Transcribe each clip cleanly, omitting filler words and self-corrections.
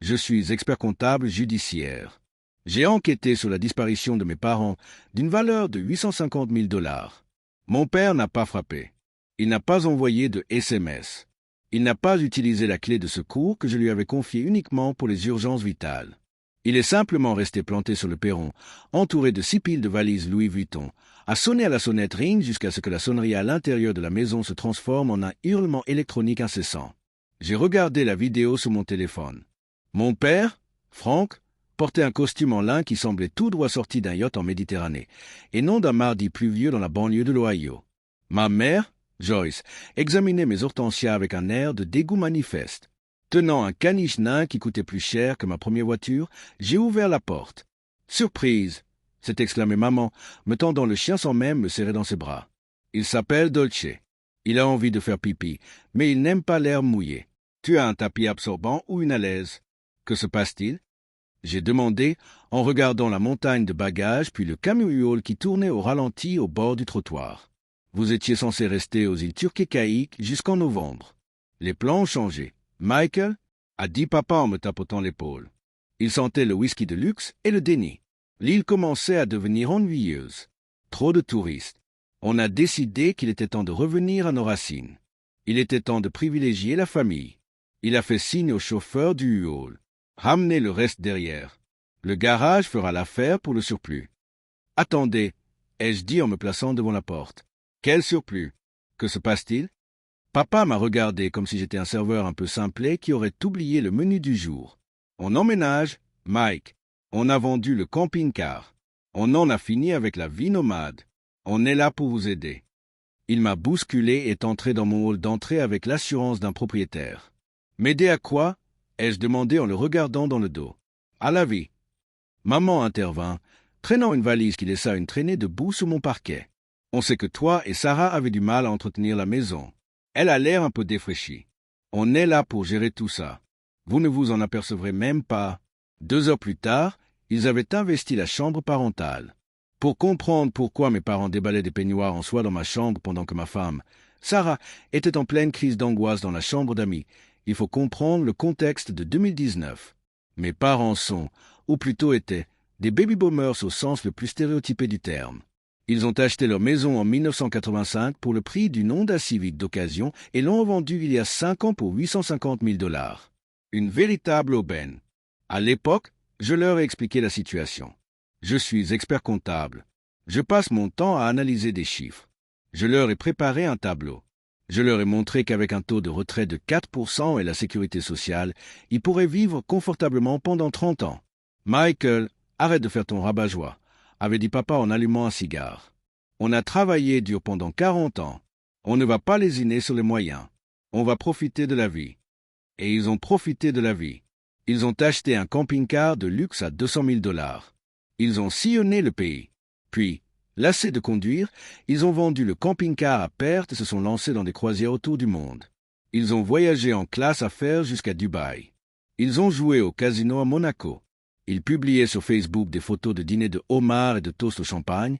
Je suis expert comptable judiciaire. J'ai enquêté sur la disparition de mes parents d'une valeur de 850 000 $. Mon père n'a pas frappé. Il n'a pas envoyé de SMS. Il n'a pas utilisé la clé de secours que je lui avais confiée uniquement pour les urgences vitales. Il est simplement resté planté sur le perron, entouré de 6 piles de valises Louis Vuitton, à sonner à la sonnette ring jusqu'à ce que la sonnerie à l'intérieur de la maison se transforme en un hurlement électronique incessant. J'ai regardé la vidéo sur mon téléphone. Mon père, Frank, portait un costume en lin qui semblait tout droit sorti d'un yacht en Méditerranée, et non d'un mardi pluvieux dans la banlieue de l'Ohio. Ma mère, Joyce, examinait mes hortensias avec un air de dégoût manifeste. Tenant un caniche nain qui coûtait plus cher que ma première voiture, j'ai ouvert la porte. « Surprise !» s'est exclamée maman, me tendant le chien sans même me serrer dans ses bras. « Il s'appelle Dolce. Il a envie de faire pipi, mais il n'aime pas l'air mouillé. Tu as un tapis absorbant ou une alaise? Que se passe-t-il » j'ai demandé en regardant la montagne de bagages puis le camion qui tournait au ralenti au bord du trottoir. Vous étiez censé rester aux îles Turques-et-Caïques jusqu'en novembre. Les plans ont changé. Michael a dit papa en me tapotant l'épaule. Il sentait le whisky de luxe et le déni. L'île commençait à devenir ennuyeuse. Trop de touristes. On a décidé qu'il était temps de revenir à nos racines. Il était temps de privilégier la famille. Il a fait signe au chauffeur du U-Haul. Ramenez le reste derrière. Le garage fera l'affaire pour le surplus. Attendez, ai-je dit en me plaçant devant la porte. Quel surplus? Que se passe-t-il? Papa m'a regardé comme si j'étais un serveur un peu simplet qui aurait oublié le menu du jour. On emménage, Mike. On a vendu le camping-car. On en a fini avec la vie nomade. On est là pour vous aider. Il m'a bousculé et est entré dans mon hall d'entrée avec l'assurance d'un propriétaire. M'aider à quoi? Ai-je demandé en le regardant dans le dos. À la vie. Maman intervint, traînant une valise qui laissa une traînée de boue sur mon parquet. On sait que toi et Sarah avez du mal à entretenir la maison. Elle a l'air un peu défraîchie. On est là pour gérer tout ça. Vous ne vous en apercevrez même pas. 2 heures plus tard, ils avaient investi la chambre parentale. Pour comprendre pourquoi mes parents déballaient des peignoirs en soie dans ma chambre pendant que ma femme, Sarah, était en pleine crise d'angoisse dans la chambre d'amis, il faut comprendre le contexte de 2019. Mes parents sont, ou plutôt étaient, des baby-boomers au sens le plus stéréotypé du terme. Ils ont acheté leur maison en 1985 pour le prix d'une Honda Civic d'occasion et l'ont vendue il y a 5 ans pour 850 000 $. Une véritable aubaine. À l'époque, je leur ai expliqué la situation. Je suis expert comptable. Je passe mon temps à analyser des chiffres. Je leur ai préparé un tableau. Je leur ai montré qu'avec un taux de retrait de 4% et la sécurité sociale, ils pourraient vivre confortablement pendant 30 ans. Michael, arrête de faire ton rabat-joie, avait dit papa en allumant un cigare. On a travaillé dur pendant 40 ans. On ne va pas lésiner sur les moyens. On va profiter de la vie. Et ils ont profité de la vie. Ils ont acheté un camping-car de luxe à 200 000 $. Ils ont sillonné le pays. Puis, lassés de conduire, ils ont vendu le camping-car à perte et se sont lancés dans des croisières autour du monde. Ils ont voyagé en classe affaires jusqu'à Dubaï. Ils ont joué au casino à Monaco. Ils publiaient sur Facebook des photos de dîners de homards et de toast au champagne,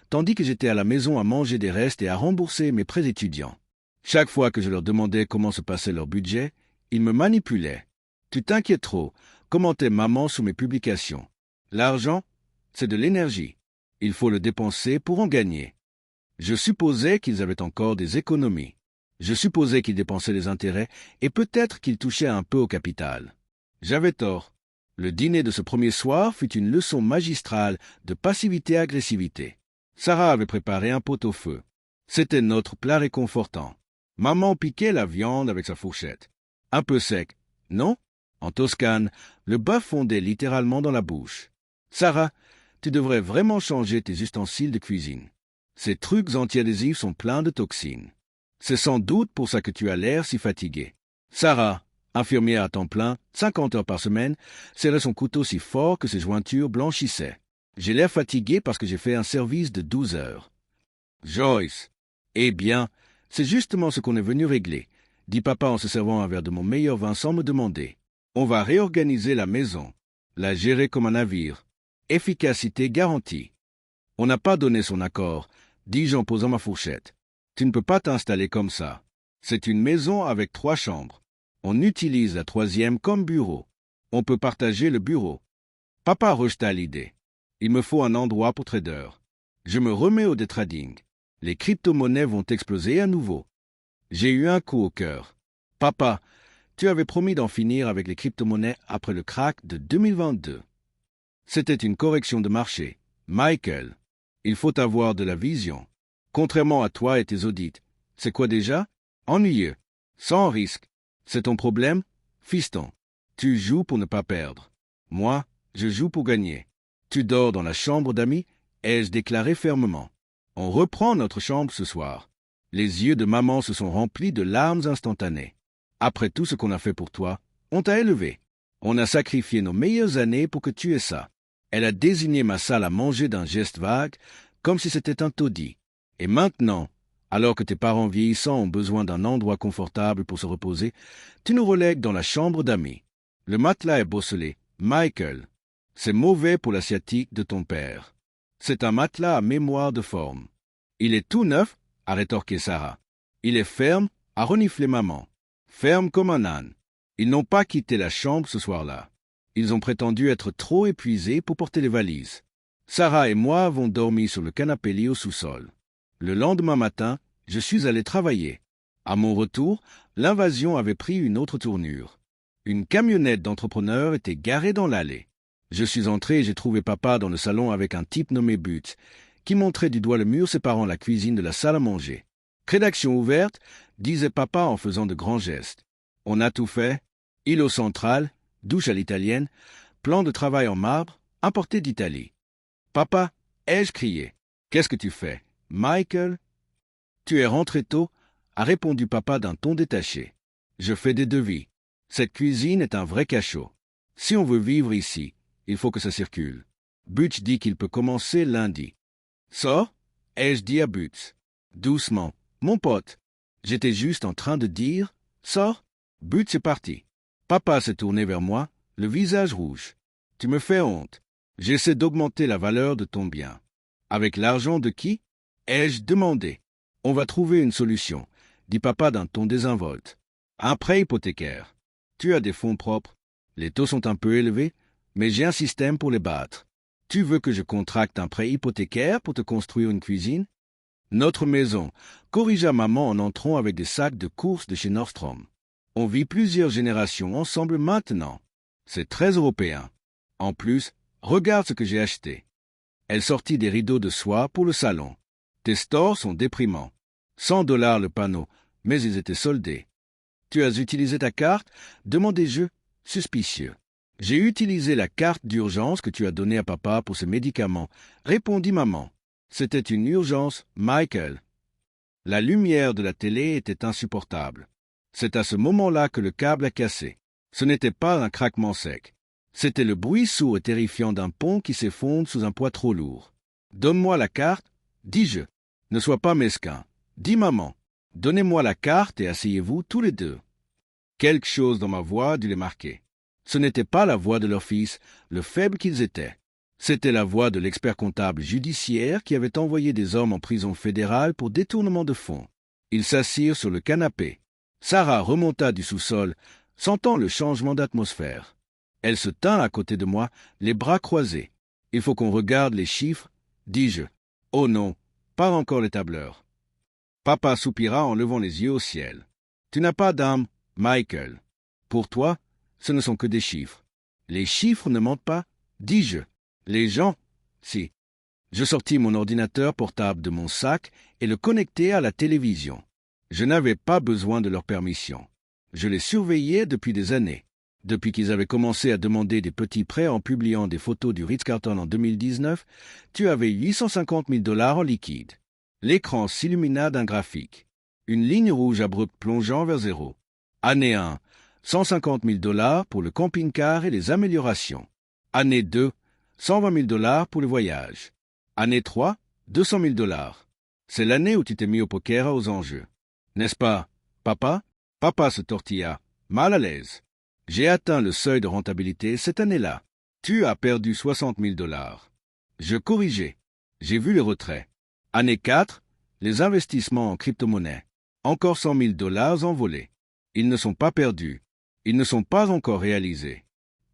tandis que j'étais à la maison à manger des restes et à rembourser mes prêts étudiants. Chaque fois que je leur demandais comment se passait leur budget, ils me manipulaient. « Tu t'inquiètes trop », commentait maman sous mes publications. « L'argent, c'est de l'énergie. Il faut le dépenser pour en gagner. » Je supposais qu'ils avaient encore des économies. Je supposais qu'ils dépensaient les intérêts et peut-être qu'ils touchaient un peu au capital. J'avais tort. Le dîner de ce premier soir fut une leçon magistrale de passivité-agressivité. Sarah avait préparé un pot-au-feu. C'était notre plat réconfortant. Maman piquait la viande avec sa fourchette. Un peu sec, non? En Toscane, le bœuf fondait littéralement dans la bouche. Sarah, tu devrais vraiment changer tes ustensiles de cuisine. Ces trucs antiadhésifs sont pleins de toxines. C'est sans doute pour ça que tu as l'air si fatigué. Sarah, infirmière à temps plein, 50 heures par semaine, serrait son couteau si fort que ses jointures blanchissaient. J'ai l'air fatigué parce que j'ai fait un service de 12 heures. Joyce, eh bien, c'est justement ce qu'on est venu régler, dit papa en se servant un verre de mon meilleur vin sans me demander. On va réorganiser la maison, la gérer comme un navire. Efficacité garantie. On n'a pas donné son accord, dis-je en posant ma fourchette. Tu ne peux pas t'installer comme ça. C'est une maison avec 3 chambres. On utilise la 3e comme bureau. On peut partager le bureau. Papa rejeta l'idée. Il me faut un endroit pour trader. Je me remets au day trading. Les crypto-monnaies vont exploser à nouveau. J'ai eu un coup au cœur. Papa, tu avais promis d'en finir avec les crypto-monnaies après le crack de 2022. C'était une correction de marché. Michael, il faut avoir de la vision. Contrairement à toi et tes audits. C'est quoi déjà? Ennuyeux. Sans risque. C'est ton problème? Fiston, tu joues pour ne pas perdre. Moi, je joue pour gagner. Tu dors dans la chambre d'amis? Ai-je déclaré fermement. On reprend notre chambre ce soir. Les yeux de maman se sont remplis de larmes instantanées. Après tout ce qu'on a fait pour toi, on t'a élevé. On a sacrifié nos meilleures années pour que tu aies ça. Elle a désigné ma salle à manger d'un geste vague, comme si c'était un taudis. Et maintenant, alors que tes parents vieillissants ont besoin d'un endroit confortable pour se reposer, tu nous relègues dans la chambre d'amis. Le matelas est bosselé. Michael, c'est mauvais pour la sciatique de ton père. C'est un matelas à mémoire de forme. Il est tout neuf, a rétorqué Sarah. Il est ferme, a reniflé maman. Ferme comme un âne. Ils n'ont pas quitté la chambre ce soir-là. Ils ont prétendu être trop épuisés pour porter les valises. Sarah et moi avons dormi sur le canapé lit au sous-sol. Le lendemain matin, je suis allé travailler. À mon retour, l'invasion avait pris une autre tournure. Une camionnette d'entrepreneurs était garée dans l'allée. Je suis entré et j'ai trouvé papa dans le salon avec un type nommé Butz, qui montrait du doigt le mur séparant la cuisine de la salle à manger. Rédaction ouverte, disait papa en faisant de grands gestes. On a tout fait. Îlot central, douche à l'italienne, plan de travail en marbre, importé d'Italie. Papa, ai-je crié. Qu'est-ce que tu fais? Michael? Tu es rentré tôt, a répondu papa d'un ton détaché. Je fais des devis. Cette cuisine est un vrai cachot. Si on veut vivre ici, il faut que ça circule. Butch dit qu'il peut commencer lundi. Sors? Ai-je dit à Butch. Doucement. Mon pote. J'étais juste en train de dire, sors? Butch est parti. Papa s'est tourné vers moi, le visage rouge. Tu me fais honte. J'essaie d'augmenter la valeur de ton bien. Avec l'argent de qui? Ai-je demandé. On va trouver une solution, dit papa d'un ton désinvolte. Un prêt hypothécaire. Tu as des fonds propres. Les taux sont un peu élevés, mais j'ai un système pour les battre. Tu veux que je contracte un prêt hypothécaire pour te construire une cuisine? Notre maison, corrigea maman en entrant avec des sacs de courses de chez Nordstrom. On vit plusieurs générations ensemble maintenant. C'est très européen. En plus, regarde ce que j'ai acheté. Elle sortit des rideaux de soie pour le salon. Tes stores sont déprimants. $100 le panneau, mais ils étaient soldés. Tu as utilisé ta carte? Demandai-je, suspicieux. J'ai utilisé la carte d'urgence que tu as donnée à papa pour ses médicaments, répondit maman. C'était une urgence, Michael. La lumière de la télé était insupportable. C'est à ce moment-là que le câble a cassé. Ce n'était pas un craquement sec. C'était le bruit sourd et terrifiant d'un pont qui s'effondre sous un poids trop lourd. Donne-moi la carte, dis-je. Ne sois pas mesquin. Dis maman. Donnez-moi la carte et asseyez-vous tous les deux. Quelque chose dans ma voix dut les marquer. Ce n'était pas la voix de leur fils, le faible qu'ils étaient. C'était la voix de l'expert comptable judiciaire qui avait envoyé des hommes en prison fédérale pour détournement de fonds. Ils s'assirent sur le canapé. Sarah remonta du sous-sol, sentant le changement d'atmosphère. Elle se tint à côté de moi, les bras croisés. Il faut qu'on regarde les chiffres, dis-je. Oh non, pas encore les tableurs. Papa soupira en levant les yeux au ciel. Tu n'as pas d'âme, Michael. Pour toi, ce ne sont que des chiffres. Les chiffres ne mentent pas, dis-je. Les gens, si. Je sortis mon ordinateur portable de mon sac et le connectai à la télévision. Je n'avais pas besoin de leur permission. Je les surveillais depuis des années. Depuis qu'ils avaient commencé à demander des petits prêts en publiant des photos du Ritz-Carlton en 2019, tu avais $850 000 en liquide. L'écran s'illumina d'un graphique. Une ligne rouge abrupte plongeant vers zéro. Année 1, $150 000 pour le camping-car et les améliorations. Année 2, $120 000 pour le voyage. Année 3, $200 000. C'est l'année où tu t'es mis au poker aux enjeux. N'est-ce pas, papa? Papa se tortilla, mal à l'aise. J'ai atteint le seuil de rentabilité cette année-là. Tu as perdu $60 000. Je corrigeai. J'ai vu les retraits. Année 4, les investissements en crypto-monnaie. Encore $100 000 envolés. Ils ne sont pas perdus. Ils ne sont pas encore réalisés.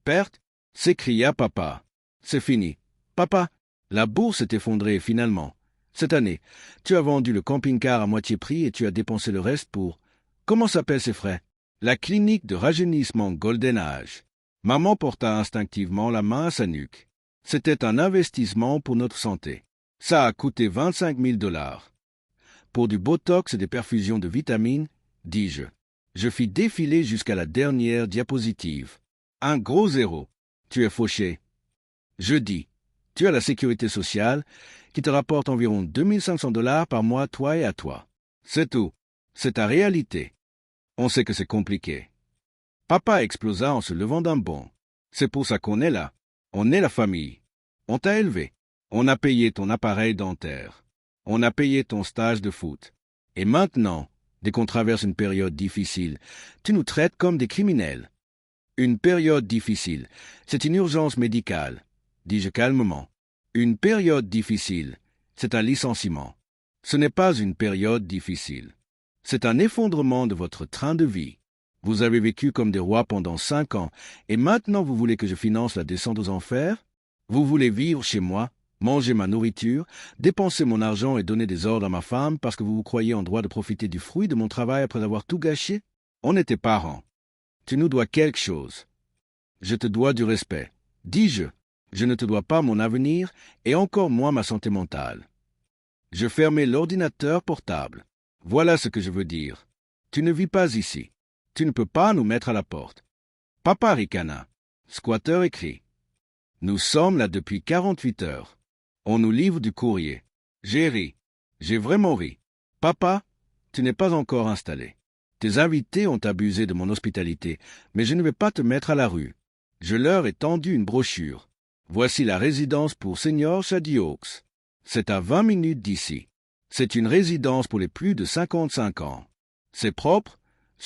Perte? S'écria papa. C'est fini. Papa, la bourse s'est effondrée finalement. Cette année, tu as vendu le camping-car à moitié prix et tu as dépensé le reste pour... Comment s'appellent ces frais? La clinique de rajeunissement Golden Age. Maman porta instinctivement la main à sa nuque. C'était un investissement pour notre santé. Ça a coûté 25 000 $. Pour du botox et des perfusions de vitamines, dis-je. Je fis défiler jusqu'à la dernière diapositive. Un gros zéro. Tu es fauché. Je dis, tu as la sécurité sociale qui te rapporte environ 2500 $ par mois, toi et à toi. C'est tout. C'est ta réalité. On sait que c'est compliqué. Papa explosa en se levant d'un bond. C'est pour ça qu'on est là. On est la famille. On t'a élevé. On a payé ton appareil dentaire. On a payé ton stage de foot. Et maintenant, dès qu'on traverse une période difficile, tu nous traites comme des criminels. Une période difficile, c'est une urgence médicale, dis-je calmement. Une période difficile, c'est un licenciement. Ce n'est pas une période difficile. C'est un effondrement de votre train de vie. Vous avez vécu comme des rois pendant 5 ans, et maintenant vous voulez que je finance la descente aux enfers? Vous voulez vivre chez moi, manger ma nourriture, dépenser mon argent et donner des ordres à ma femme parce que vous vous croyez en droit de profiter du fruit de mon travail après avoir tout gâché? On était parents. Tu nous dois quelque chose. Je te dois du respect. Dis-je, je ne te dois pas mon avenir et encore moins ma santé mentale. Je fermai l'ordinateur portable. Voilà ce que je veux dire. Tu ne vis pas ici. Tu ne peux pas nous mettre à la porte. Papa ricana. Squatter écrit. Nous sommes là depuis 48 heures. On nous livre du courrier. J'ai ri. J'ai vraiment ri. Papa, tu n'es pas encore installé. Tes invités ont abusé de mon hospitalité, mais je ne vais pas te mettre à la rue. Je leur ai tendu une brochure. Voici la résidence pour seniors Shady Oaks. C'est à 20 minutes d'ici. C'est une résidence pour les plus de 55 ans. C'est propre,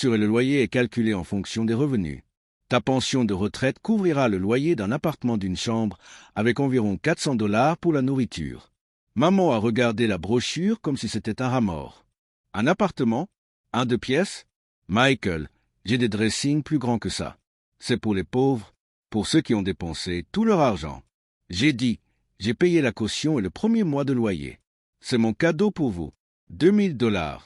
et le loyer est calculé en fonction des revenus. Ta pension de retraite couvrira le loyer d'un appartement d'une chambre avec environ 400 $ pour la nourriture. Maman a regardé la brochure comme si c'était un rat mort. Un appartement? 1 2 pièces? Michael, j'ai des dressings plus grands que ça. C'est pour les pauvres, pour ceux qui ont dépensé tout leur argent. J'ai dit, j'ai payé la caution et le premier mois de loyer. C'est mon cadeau pour vous. 2000 $.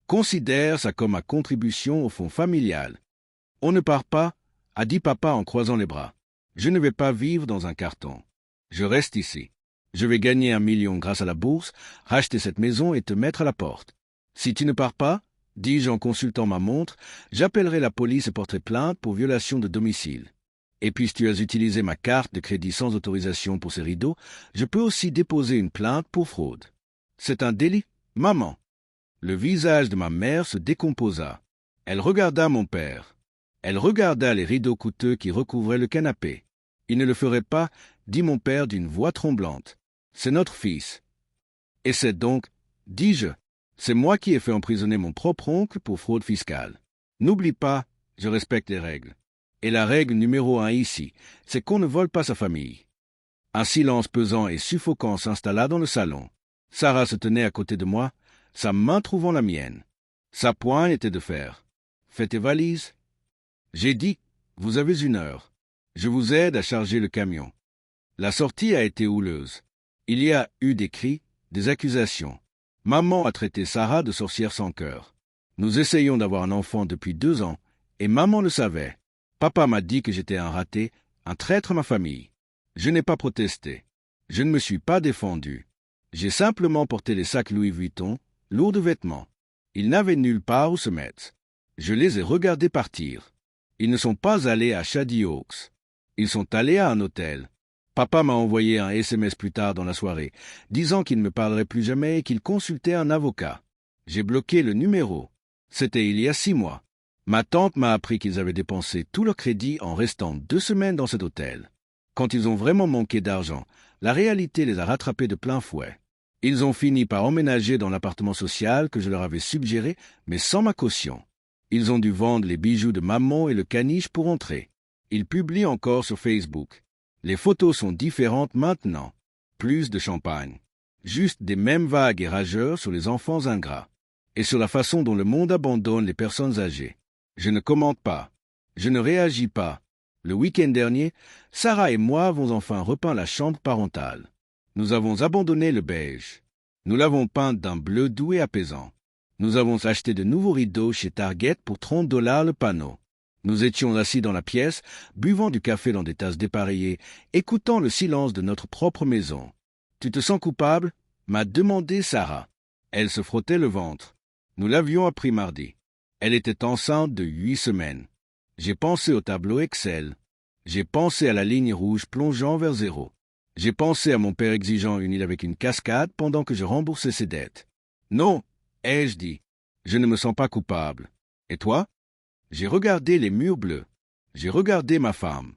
Considère ça comme ma contribution au fonds familial. On ne part pas, a dit papa en croisant les bras. Je ne vais pas vivre dans un carton. Je reste ici. Je vais gagner 1 million grâce à la bourse, racheter cette maison et te mettre à la porte. Si tu ne pars pas, dis-je en consultant ma montre, j'appellerai la police et porterai plainte pour violation de domicile. Et puisque tu as utilisé ma carte de crédit sans autorisation pour ces rideaux, je peux aussi déposer une plainte pour fraude. C'est un délit, maman. Le visage de ma mère se décomposa. Elle regarda mon père. Elle regarda les rideaux coûteux qui recouvraient le canapé. Il ne le ferait pas, dit mon père d'une voix tremblante. C'est notre fils. Et c'est donc, dis-je, c'est moi qui ai fait emprisonner mon propre oncle pour fraude fiscale. N'oublie pas, je respecte les règles. Et la règle numéro 1 ici, c'est qu'on ne vole pas sa famille. Un silence pesant et suffocant s'installa dans le salon. Sarah se tenait à côté de moi, sa main trouvant la mienne. Sa poigne était de fer. Fais tes valises. J'ai dit, vous avez 1 heure. Je vous aide à charger le camion. La sortie a été houleuse. Il y a eu des cris, des accusations. Maman a traité Sarah de sorcière sans cœur. Nous essayons d'avoir un enfant depuis 2 ans, et maman le savait. Papa m'a dit que j'étais un raté, un traître à ma famille. Je n'ai pas protesté. Je ne me suis pas défendu. J'ai simplement porté les sacs Louis Vuitton, lourds de vêtements. Ils n'avaient nulle part où se mettre. Je les ai regardés partir. Ils ne sont pas allés à Shady Oaks. Ils sont allés à un hôtel. Papa m'a envoyé un SMS plus tard dans la soirée, disant qu'il ne me parlerait plus jamais et qu'il consultait un avocat. J'ai bloqué le numéro. C'était il y a 6 mois. Ma tante m'a appris qu'ils avaient dépensé tout leur crédit en restant 2 semaines dans cet hôtel. Quand ils ont vraiment manqué d'argent, la réalité les a rattrapés de plein fouet. Ils ont fini par emménager dans l'appartement social que je leur avais suggéré, mais sans ma caution. Ils ont dû vendre les bijoux de maman et le caniche pour entrer. Ils publient encore sur Facebook. Les photos sont différentes maintenant. Plus de champagne. Juste des mêmes vagues et rageurs sur les enfants ingrats. Et sur la façon dont le monde abandonne les personnes âgées. Je ne commente pas. Je ne réagis pas. Le week-end dernier, Sarah et moi avons enfin repeint la chambre parentale. Nous avons abandonné le beige. Nous l'avons peinte d'un bleu doux et apaisant. Nous avons acheté de nouveaux rideaux chez Target pour 30 $ le panneau. Nous étions assis dans la pièce, buvant du café dans des tasses dépareillées, écoutant le silence de notre propre maison. « Tu te sens coupable ?» m'a demandé Sarah. Elle se frottait le ventre. Nous l'avions appris mardi. Elle était enceinte de 8 semaines. J'ai pensé au tableau Excel. J'ai pensé à la ligne rouge plongeant vers 0. J'ai pensé à mon père exigeant une île avec une cascade pendant que je remboursais ses dettes. Non, ai-je dit. Je ne me sens pas coupable. Et toi? J'ai regardé les murs bleus. J'ai regardé ma femme.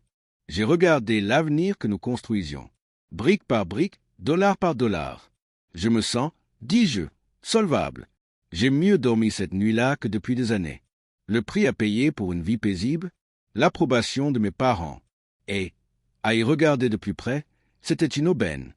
J'ai regardé l'avenir que nous construisions. Brique par brique, dollar par dollar. Je me sens, dis-je, solvable. J'ai mieux dormi cette nuit-là que depuis des années. Le prix à payer pour une vie paisible, l'approbation de mes parents. Et, à y regarder de plus près, c'était une aubaine.